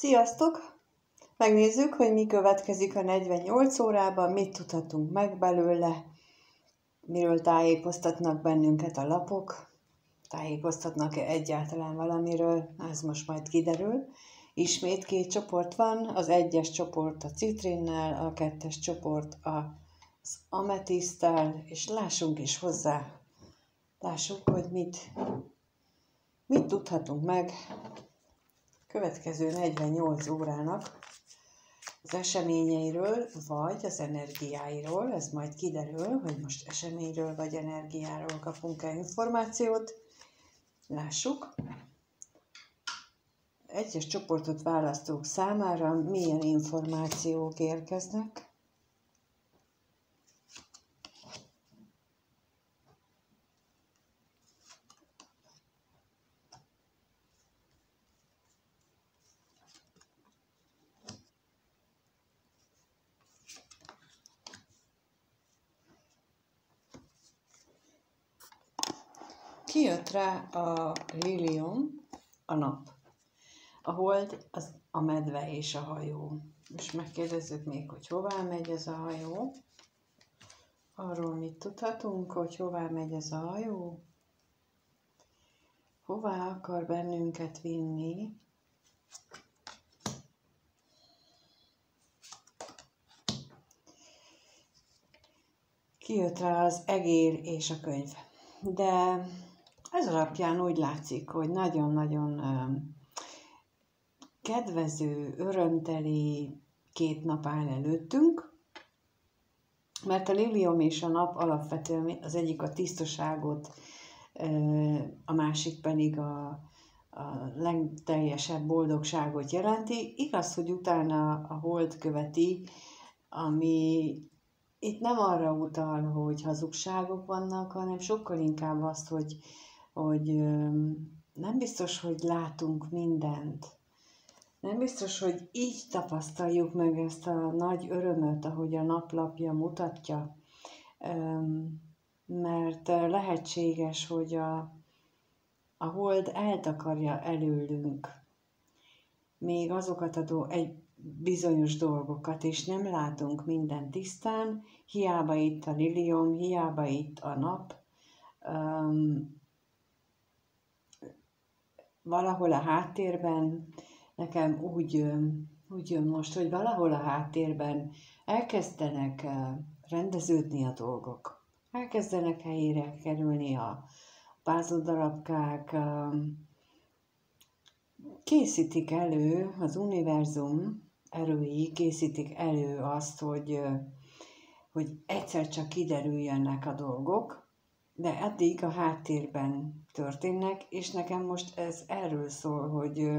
Sziasztok! Megnézzük, hogy mi következik a 48 órában, mit tudhatunk meg belőle, miről tájékoztatnak bennünket a lapok, tájékoztatnak-e egyáltalán valamiről, ez most majd kiderül. Ismét 2 csoport van, az 1-es csoport a citrinnel, a 2-es csoport az ametiszttel, és lássunk is hozzá, lássuk, hogy mit tudhatunk meg következő 48 órának az eseményeiről, vagy az energiáiról. Ez majd kiderül, hogy most eseményről vagy energiáról kapunk-e információt. Lássuk. Egyes csoportot választók számára milyen információk érkeznek. Kijött rá a lilium, a nap, a hold, a medve és a hajó. És megkérdezzük még, hogy hová megy ez a hajó. Arról mit tudhatunk, hogy hová megy ez a hajó? Hová akar bennünket vinni? Kijött rá az egér és a könyv. De ez alapján úgy látszik, hogy nagyon-nagyon kedvező, örömteli 2 nap áll előttünk, mert a lilium és a nap alapvetően az egyik a tisztaságot, a másik pedig a legteljesebb boldogságot jelenti. Igaz, hogy utána a hold követi, ami itt nem arra utal, hogy hazugságok vannak, hanem sokkal inkább azt, hogy nem biztos, hogy látunk mindent. Nem biztos, hogy így tapasztaljuk meg ezt a nagy örömöt, ahogy a naplapja mutatja. Mert lehetséges, hogy a hold eltakarja előlünk még azokat egy bizonyos dolgokat, és nem látunk minden tisztán, hiába itt a lilium, hiába itt a nap. Valahol a háttérben, nekem úgy jön most, hogy valahol a háttérben elkezdenek rendeződni a dolgok. Elkezdenek helyére kerülni a puzzle-darabkák, készítik elő, az univerzum erői készítik elő azt, hogy egyszer csak kiderüljenek a dolgok, de addig a háttérben történnek, és nekem most ez erről szól, hogy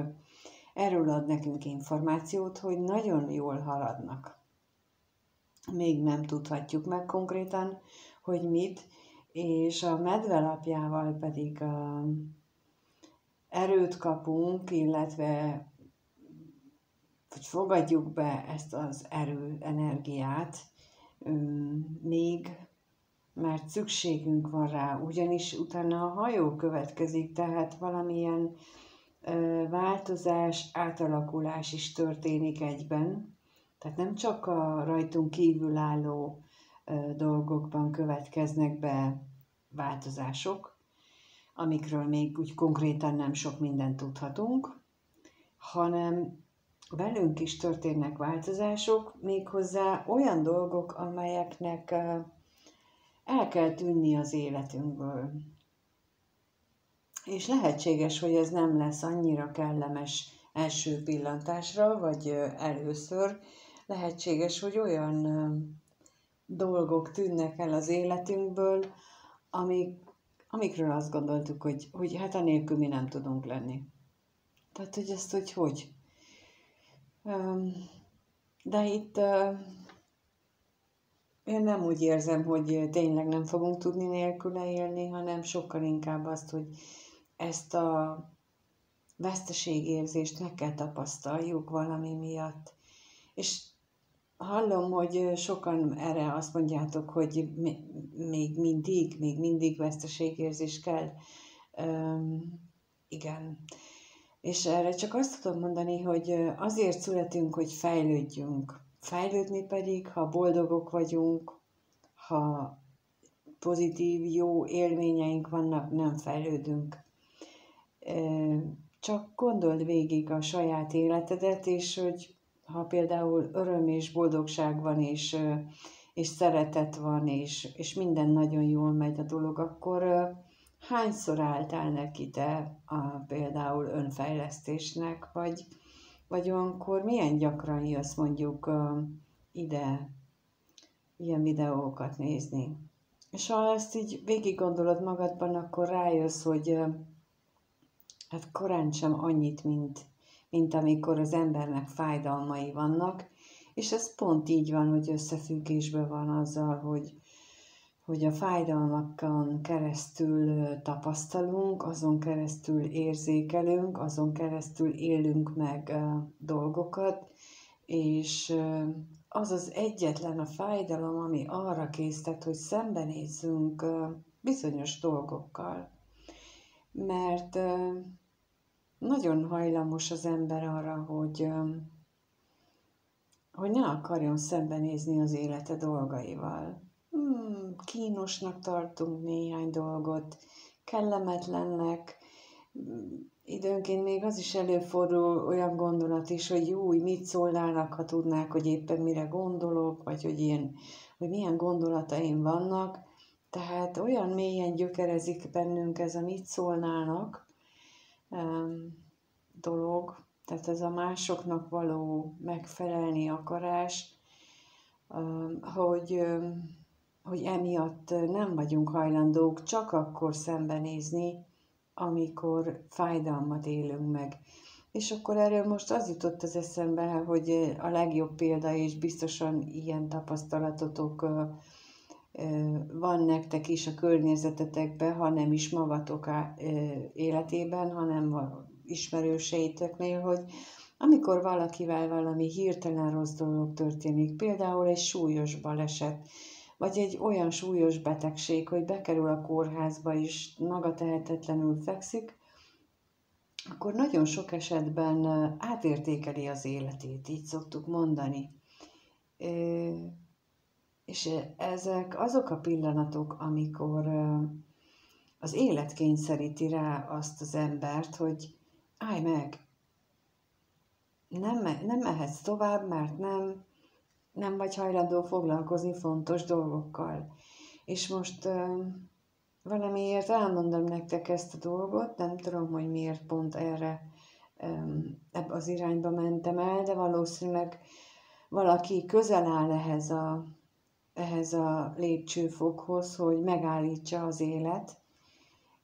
erről ad nekünk információt, hogy nagyon jól haladnak. Még nem tudhatjuk meg konkrétan, hogy mit, és a medve lapjával pedig erőt kapunk, illetve hogy fogadjuk be ezt az energiát, még, mert szükségünk van rá, ugyanis utána a hajó következik, tehát valamilyen változás, átalakulás is történik egyben. Tehát nem csak a rajtunk kívülálló dolgokban következnek be változások, amikről még úgy konkrétan nem sok mindent tudhatunk, hanem velünk is történnek változások, méghozzá olyan dolgok, amelyeknek el kell tűnni az életünkből. És lehetséges, hogy ez nem lesz annyira kellemes első pillantásra, vagy először. Lehetséges, hogy olyan dolgok tűnnek el az életünkből, amikről azt gondoltuk, hogy hát anélkül mi nem tudunk lenni. Tehát, hogy ezt hogy? De itt én nem úgy érzem, hogy tényleg nem fogunk tudni nélküle élni, hanem sokkal inkább azt, hogy ezt a veszteségérzést meg kell tapasztaljuk valami miatt. És hallom, hogy sokan erre azt mondjátok, hogy még mindig veszteségérzés kell. Igen. És erre csak azt tudom mondani, hogy azért születünk, hogy fejlődjünk. Fejlődni pedig, ha boldogok vagyunk, ha pozitív, jó élményeink vannak, nem fejlődünk. Csak gondold végig a saját életedet, és hogy ha például öröm és boldogság van, és szeretet van, és minden nagyon jól megy a dolog, akkor hányszor álltál neki te például önfejlesztésnek, vagy olyankor milyen gyakran jössz mondjuk ide ilyen videókat nézni. És ha ezt így végig gondolod magadban, akkor rájössz, hogy hát korán sem annyit, mint amikor az embernek fájdalmai vannak, és ez pont így van, hogy összefüggésben van azzal, hogy a fájdalmakon keresztül tapasztalunk, azon keresztül érzékelünk, azon keresztül élünk meg dolgokat, és az az egyetlen a fájdalom, ami arra késztet, hogy szembenézzünk bizonyos dolgokkal. Mert nagyon hajlamos az ember arra, hogy ne akarjon szembenézni az élete dolgaival. Kínosnak tartunk néhány dolgot, kellemetlennek, időnként még az is előfordul olyan gondolat is, hogy jó, mit szólnának, ha tudnák, hogy éppen mire gondolok, vagy hogy milyen gondolataim vannak. Tehát olyan mélyen gyökerezik bennünk ez a mit szólnának dolog, tehát ez a másoknak való megfelelni akarás, hogy emiatt nem vagyunk hajlandók csak akkor szembenézni, amikor fájdalmat élünk meg. És akkor erről most az jutott az eszembe, hogy a legjobb példa, és biztosan ilyen tapasztalatotok van nektek is a környezetetekben, ha nem is magatok életében, hanem a ismerőseiteknél, hogy amikor valakivel valami hirtelen rossz dolog történik, például egy súlyos baleset, vagy egy olyan súlyos betegség, hogy bekerül a kórházba és maga tehetetlenül fekszik, akkor nagyon sok esetben átértékeli az életét, így szoktuk mondani. És ezek azok a pillanatok, amikor az élet kényszeríti rá azt az embert, hogy állj meg, nem mehetsz tovább, mert nem vagy hajlandó foglalkozni fontos dolgokkal. És most valamiért elmondom nektek ezt a dolgot, nem tudom, hogy miért pont ebbe az irányba mentem el, de valószínűleg valaki közel áll ehhez a lépcsőfokhoz, hogy megállítsa az élet,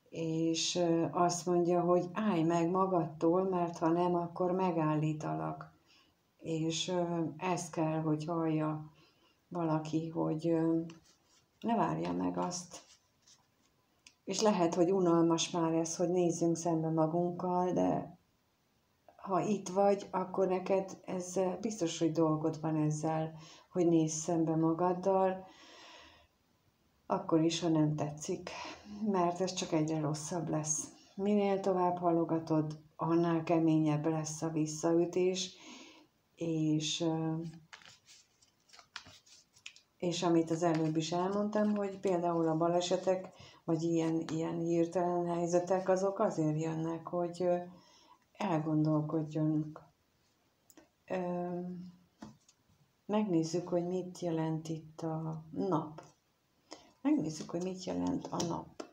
és azt mondja, hogy állj meg magadtól, mert ha nem, akkor megállítalak. És ezt kell, hogy hallja valaki, hogy ne várja meg azt. És lehet, hogy unalmas már ez, hogy nézzünk szembe magunkkal, de ha itt vagy, akkor neked ez biztos, hogy dolgod van ezzel, hogy nézz szembe magaddal, akkor is, ha nem tetszik, mert ez csak egyre rosszabb lesz. Minél tovább halogatod, annál keményebb lesz a visszaütés, és amit az előbb is elmondtam, hogy például a balesetek, vagy ilyen hirtelen helyzetek, azok azért jönnek, hogy elgondolkodjunk. Megnézzük, hogy mit jelent itt a nap. Megnézzük, hogy mit jelent a nap.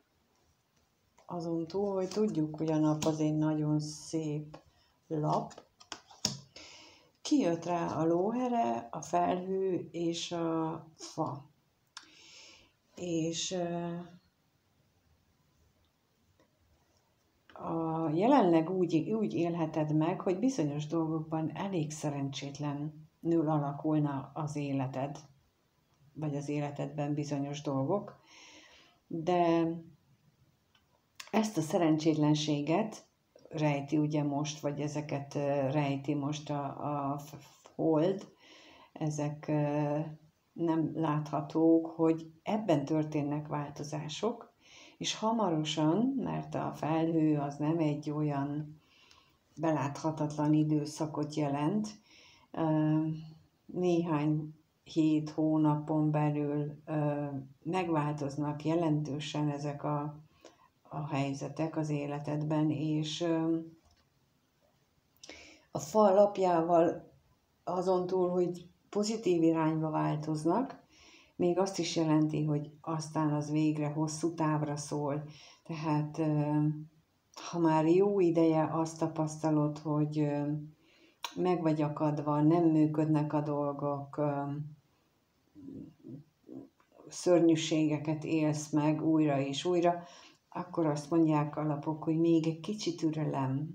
Azon túl, hogy tudjuk, hogy a nap az egy nagyon szép lap. Kijött rá a lóhere, a felhő és a fa. És jelenleg úgy élheted meg, hogy bizonyos dolgokban elég szerencsétlenül alakulna az életed, vagy az életedben bizonyos dolgok, de ezt a szerencsétlenséget rejti ugye most, vagy ezeket rejti most a hold, ezek nem láthatók, hogy ebben történnek változások, és hamarosan, mert a felhő az nem egy olyan beláthatatlan időszakot jelent. Néhány hónapon belül megváltoznak jelentősen ezek a helyzetek az életedben, és a fa alapjával azon túl, hogy pozitív irányba változnak, még azt is jelenti, hogy aztán az végre hosszú távra szól. Tehát ha már jó ideje azt tapasztalod, hogy meg vagy akadva, nem működnek a dolgok, szörnyűségeket élsz meg újra és újra, akkor azt mondják a lapok, hogy még egy kicsit türelem,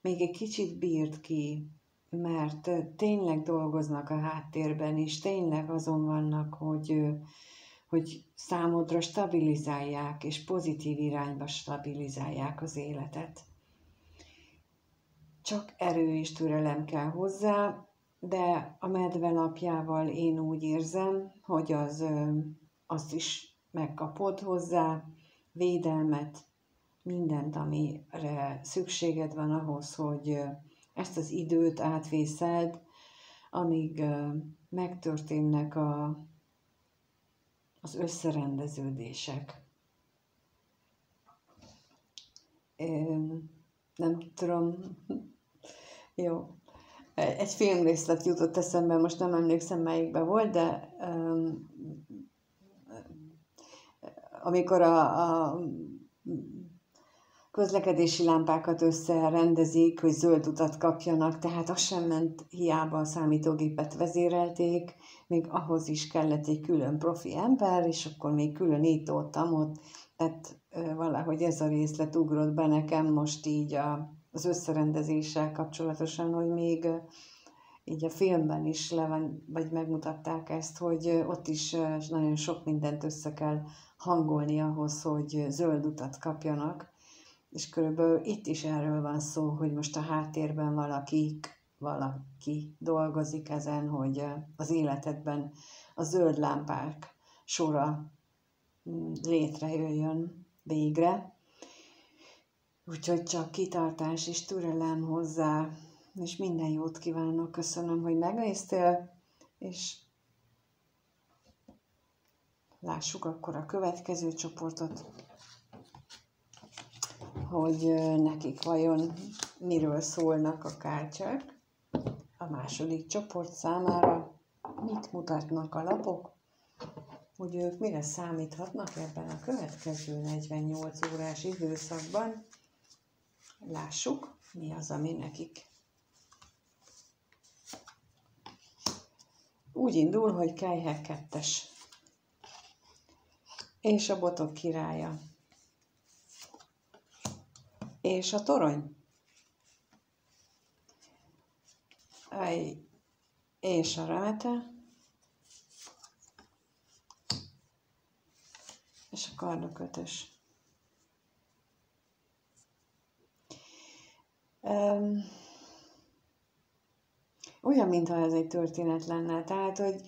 még egy kicsit bírd ki, mert tényleg dolgoznak a háttérben, és tényleg azon vannak, hogy számodra stabilizálják, és pozitív irányba stabilizálják az életet. Csak erő és türelem kell hozzá, de a medve lapjával én úgy érzem, hogy azt is megkapod hozzá, védelmet, mindent, amire szükséged van ahhoz, hogy ezt az időt átvészeld, amíg megtörténnek az összerendeződések. Nem tudom, jó. Egy filmrészlet jutott eszembe, most nem emlékszem melyikben volt, de amikor a közlekedési lámpákat összerendezik, hogy zöld utat kapjanak, tehát az sem ment, hiába a számítógépet vezérelték, még ahhoz is kellett egy külön profi ember, és akkor még külön itt ott, tehát valahogy ez a részlet ugrott be nekem most így az összerendezéssel kapcsolatosan, hogy még így a filmben is vagy megmutatták ezt, hogy ott is nagyon sok mindent össze kell hangolni ahhoz, hogy zöld utat kapjanak. És körülbelül itt is erről van szó, hogy most a háttérben valaki dolgozik ezen, hogy az életedben a zöld lámpák sora létrejöjjön végre. Úgyhogy csak kitartás és türelem hozzá, és minden jót kívánok. Köszönöm, hogy megnéztél, és lássuk akkor a következő csoportot, hogy nekik vajon miről szólnak a kártyák. A második csoport számára mit mutatnak a lapok, hogy ők mire számíthatnak ebben a következő 48 órás időszakban. Lássuk, mi az, ami nekik. Úgy indul, hogy Kejhek 2-es. És a botok királya. És a torony. És a remete. És a kardok 5-ös. Olyan, mintha ez egy történet lenne. Tehát, hogy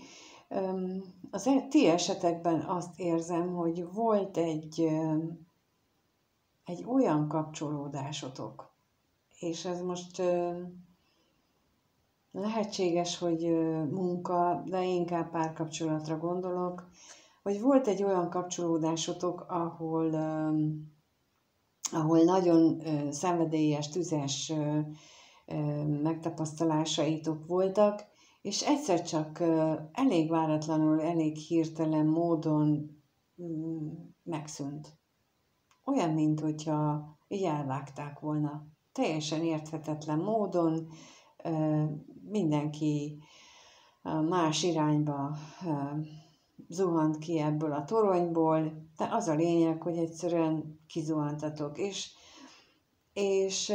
az ti esetekben azt érzem, hogy volt egy olyan kapcsolódásotok, és ez most lehetséges, hogy munka, de inkább párkapcsolatra gondolok, hogy volt egy olyan kapcsolódásotok, ahol nagyon szenvedélyes, tüzes megtapasztalásaitok voltak, és egyszer csak elég váratlanul, elég hirtelen módon megszűnt. Olyan, mintha így elvágták volna. Teljesen érthetetlen módon mindenki más irányba zuhant ki ebből a toronyból, de az a lényeg, hogy egyszerűen kizuhantatok. És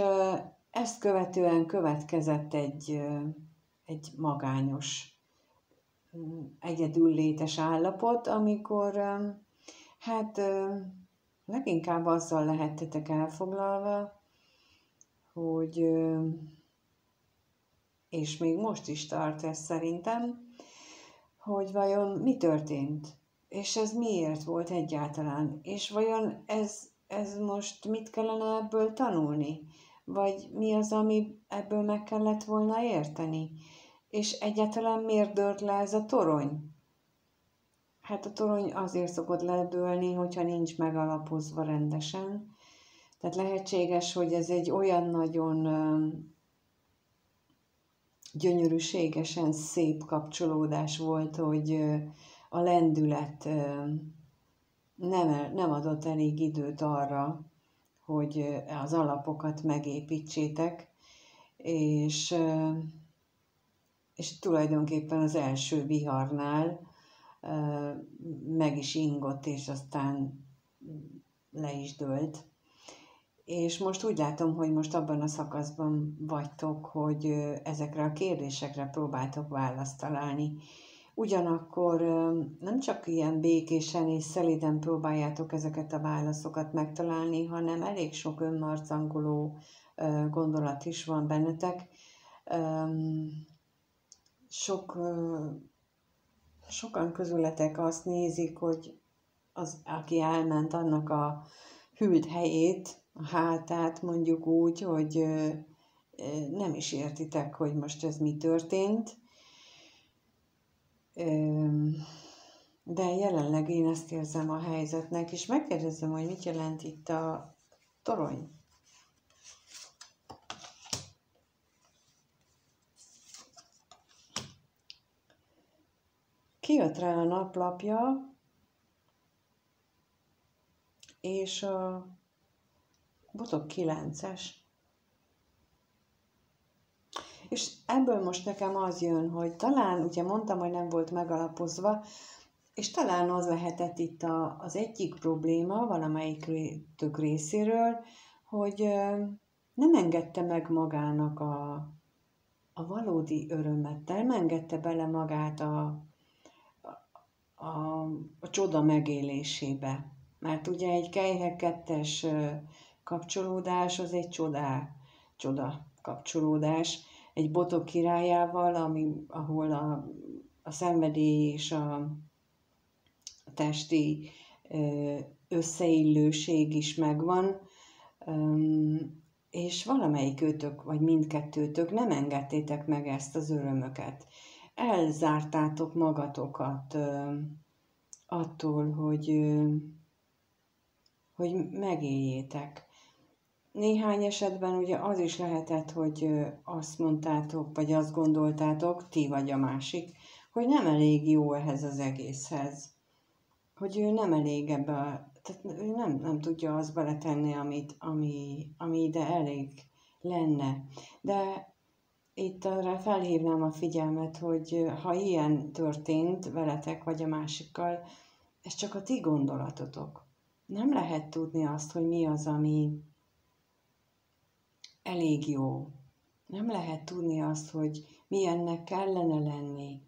ezt követően következett egy magányos, egyedüllétes állapot, amikor leginkább azzal lehettetek elfoglalva, hogy, és még most is tart ez szerintem, hogy vajon mi történt, és ez miért volt egyáltalán, és vajon ez most mit kellene ebből tanulni, Vagy mi az, ami ebből meg kellett volna érteni? És egyáltalán miért dőlt le ez a torony? Hát a torony azért szokott ledőlni, hogyha nincs megalapozva rendesen. Tehát lehetséges, hogy ez egy olyan nagyon gyönyörűségesen szép kapcsolódás volt, hogy a lendület nem adott elég időt arra, hogy az alapokat megépítsétek, és tulajdonképpen az első viharnál meg is ingott, és aztán le is dőlt. És most úgy látom, hogy most abban a szakaszban vagytok, hogy ezekre a kérdésekre próbáltok választ találni. Ugyanakkor nem csak ilyen békésen és szelíden próbáljátok ezeket a válaszokat megtalálni, hanem elég sok önmarcangoló gondolat is van bennetek. Sokan közületek azt nézik, hogy az, aki elment, annak a hűlt helyét, a hátát mondjuk úgy, hogy nem is értitek, hogy most ez mi történt. De jelenleg én ezt érzem a helyzetnek, és megkérdezem, hogy mit jelent itt a torony. Kijött rá a naplapja, és a botok 9-es. És ebből most nekem az jön, hogy talán, ugye mondtam, hogy nem volt megalapozva, és talán az lehetett itt az egyik probléma valamelyik tök részéről, hogy nem engedte meg magának a valódi örömet, nem engedte bele magát a csoda megélésébe. Mert ugye egy kelyhe 2-es kapcsolódás az egy csoda kapcsolódás. Egy botok királyával, ahol a szenvedély és a testi összeillőség is megvan, és valamelyik őtök, vagy mindkettőtök nem engedtétek meg ezt az örömöket. Elzártátok magatokat attól, hogy megéljétek. Néhány esetben ugye az is lehetett, hogy azt mondtátok, vagy azt gondoltátok, ti vagy a másik, hogy nem elég jó ehhez az egészhez. Hogy ő nem elég tehát ő nem tudja azt beletenni, ami ide elég lenne. De itt arra felhívnám a figyelmet, hogy ha ilyen történt veletek vagy a másikkal, ez csak a ti gondolatotok. Nem lehet tudni azt, hogy mi az, ami elég jó. Nem lehet tudni azt, hogy milyennek kellene lenni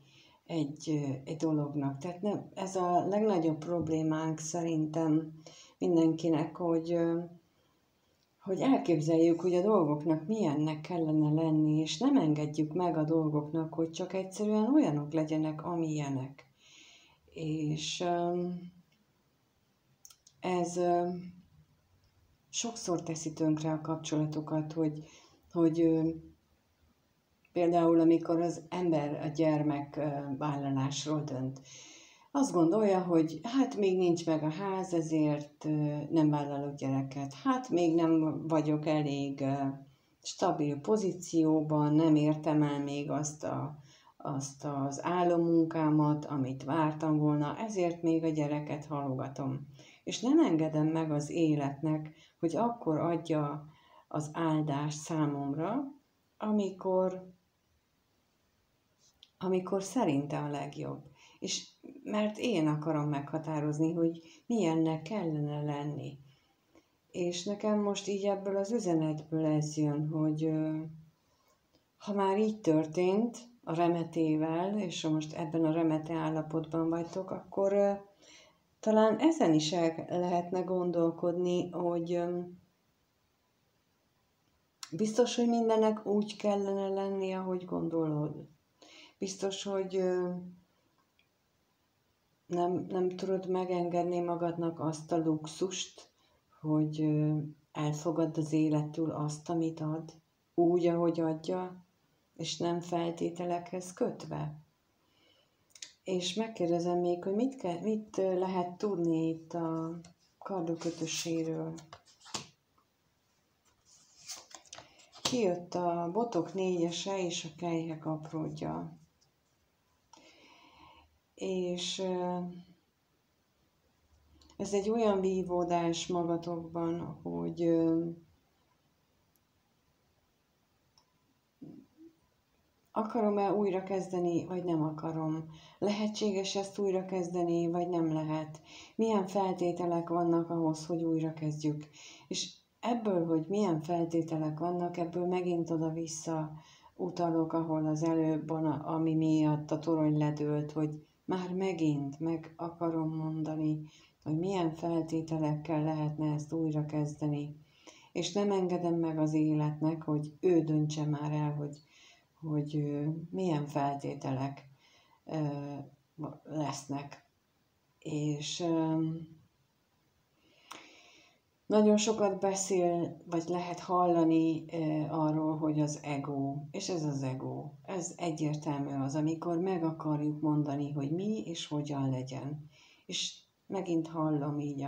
egy dolognak. Tehát nem, ez a legnagyobb problémánk szerintem mindenkinek, hogy elképzeljük, hogy a dolgoknak milyennek kellene lenni, és nem engedjük meg a dolgoknak, hogy csak egyszerűen olyanok legyenek, amilyenek. És ez sokszor teszi tönkre a kapcsolatokat, hogy például amikor az ember a gyermekvállalásról dönt, azt gondolja, hogy hát még nincs meg a ház, ezért nem vállalok gyereket. Hát még nem vagyok elég stabil pozícióban, nem értem el még azt az álommunkámat, amit vártam volna, ezért még a gyereket halogatom. És nem engedem meg az életnek, hogy akkor adja az áldást számomra, amikor szerinte a legjobb. És mert én akarom meghatározni, hogy milyennek kellene lenni. És nekem most így ebből az üzenetből ez jön, hogy ha már így történt a remetével, és most ebben a remete állapotban vagytok, akkor talán ezen is el lehetne gondolkodni, hogy biztos, hogy mindennek úgy kellene lenni, ahogy gondolod. Biztos, hogy nem tudod megengedni magadnak azt a luxust, hogy elfogadd az élettől azt, amit ad, úgy, ahogy adja, és nem feltételekhez kötve. És megkérdezem még, hogy mit lehet tudni itt a kardokötöséről. Kijött a botok négyese és a kelyhek apródja. És ez egy olyan vívódás magatokban, hogy akarom-e újra kezdeni, vagy nem akarom? Lehetséges ezt újra kezdeni, vagy nem lehet? Milyen feltételek vannak ahhoz, hogy újra kezdjük? És ebből, hogy milyen feltételek vannak, ebből megint oda-vissza utalok, ahol az előbb, ami miatt a torony ledőlt, hogy már megint meg akarom mondani, hogy milyen feltételekkel lehetne ezt újra kezdeni. És nem engedem meg az életnek, hogy ő döntse már el, hogy milyen feltételek lesznek. És nagyon sokat beszél, vagy lehet hallani arról, hogy az ego, és ez az ego, ez egyértelmű az, amikor meg akarjuk mondani, hogy mi és hogyan legyen. És megint hallom így,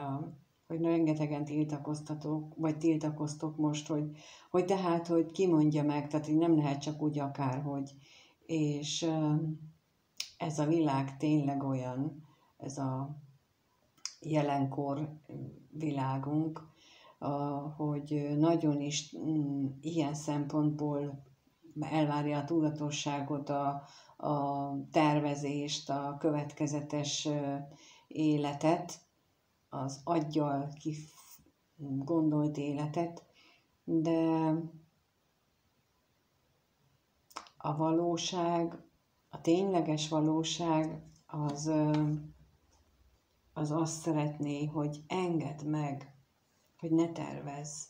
hogy rengetegen tiltakoztatok, vagy tiltakoztok most, hogy tehát, hogy ki mondja meg, tehát hogy nem lehet csak úgy akárhogy. És ez a világ tényleg olyan, ez a jelenkor világunk, hogy nagyon is ilyen szempontból elvárja a tudatosságot, a tervezést, a következetes életet, az aggyal gondolt életet, de a valóság, a tényleges valóság az azt szeretné, hogy engedd meg, hogy ne tervezz.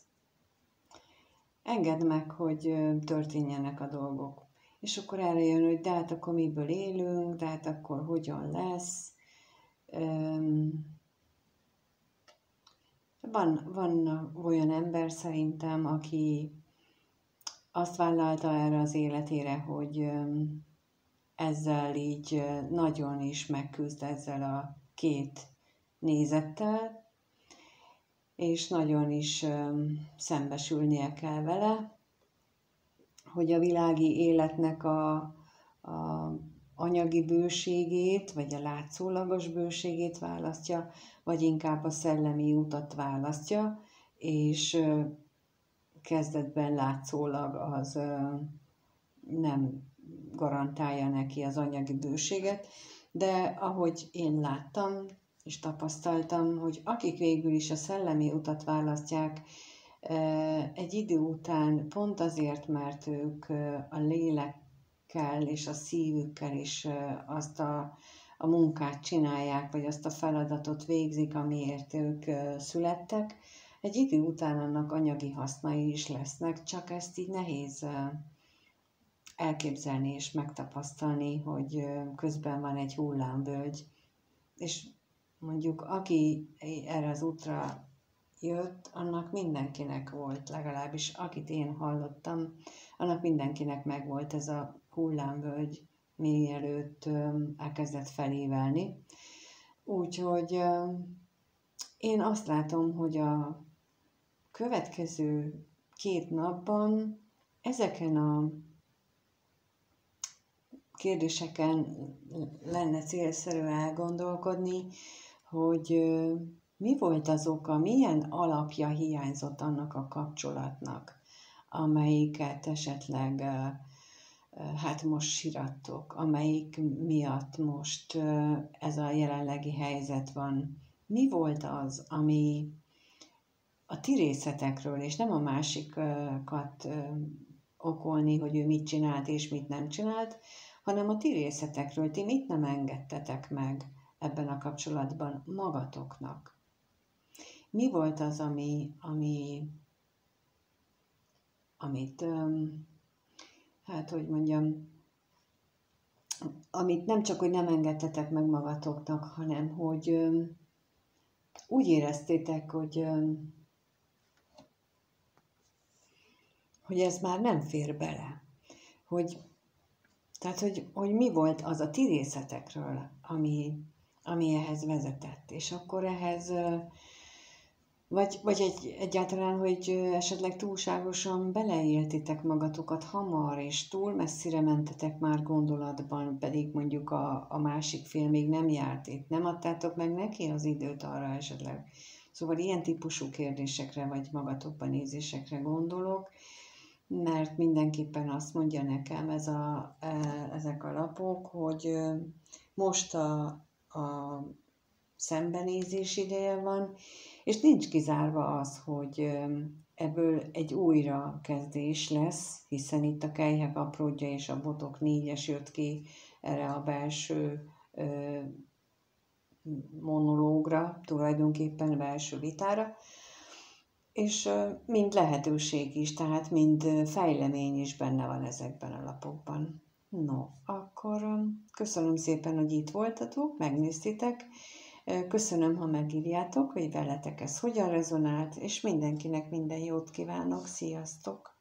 Engedd meg, hogy történjenek a dolgok. És akkor erre jön, hogy de hát akkor miből élünk, de hát akkor hogyan lesz. Van olyan ember szerintem, aki azt vállalta erre az életére, hogy ezzel így nagyon is megküzd ezzel a két nézettel, és nagyon is szembesülnie kell vele, hogy a világi életnek a anyagi bőségét, vagy a látszólagos bőségét választja, vagy inkább a szellemi utat választja, és kezdetben látszólag az nem garantálja neki az anyagi bőséget, de ahogy én láttam és tapasztaltam, hogy akik végül is a szellemi utat választják, egy idő után pont azért, mert ők a lélekkel és a szívükkel is azt a munkát csinálják, vagy azt a feladatot végzik, amiért ők születtek, egy idő után annak anyagi hasznai is lesznek, csak ezt így nehéz elképzelni és megtapasztalni, hogy közben van egy hullámvölgy, és mondjuk aki erre az útra jött, annak mindenkinek volt, legalábbis akit én hallottam, annak mindenkinek megvolt ez a hullámvölgy, mielőtt elkezdett felévelni. Úgyhogy én azt látom, hogy a következő 2 napban ezeken a kérdéseken lenne célszerű elgondolkodni, hogy mi volt az oka, milyen alapja hiányzott annak a kapcsolatnak, amelyiket esetleg hát most sirattok, amelyik miatt most ez a jelenlegi helyzet van. Mi volt az, ami a ti részetekről, és nem a másikat okolni, hogy ő mit csinált és mit nem csinált, hanem a ti részetekről, ti mit nem engedtetek meg ebben a kapcsolatban magatoknak. Mi volt az, amit, hát hogy mondjam, amit nem csak, hogy nem engedtetek meg magatoknak, hanem hogy úgy éreztétek, hogy hogy ez már nem fér bele. Tehát, hogy mi volt az a ti részletekről, ami ehhez vezetett. És akkor ehhez, vagy egyáltalán, hogy esetleg túlságosan beleéltitek magatokat hamar, és túl messzire mentetek már gondolatban, pedig mondjuk a másik fél még nem járt itt. Nem adtátok meg neki az időt arra esetleg. Szóval ilyen típusú kérdésekre, vagy magatokban nézésekre gondolok, mert mindenképpen azt mondja nekem ezek a lapok, hogy most a szembenézés ideje van, és nincs kizárva az, hogy ebből egy újrakezdés lesz, hiszen itt a kelyhek apródja és a botok 4-es jött ki erre a belső monológra, tulajdonképpen belső vitára, és mind lehetőség is, tehát mind fejlemény is benne van ezekben a lapokban. No, akkor köszönöm szépen, hogy itt voltatok, megnéztétek. Köszönöm, ha megírjátok, hogy veletek ez hogyan rezonált, és mindenkinek minden jót kívánok. Sziasztok!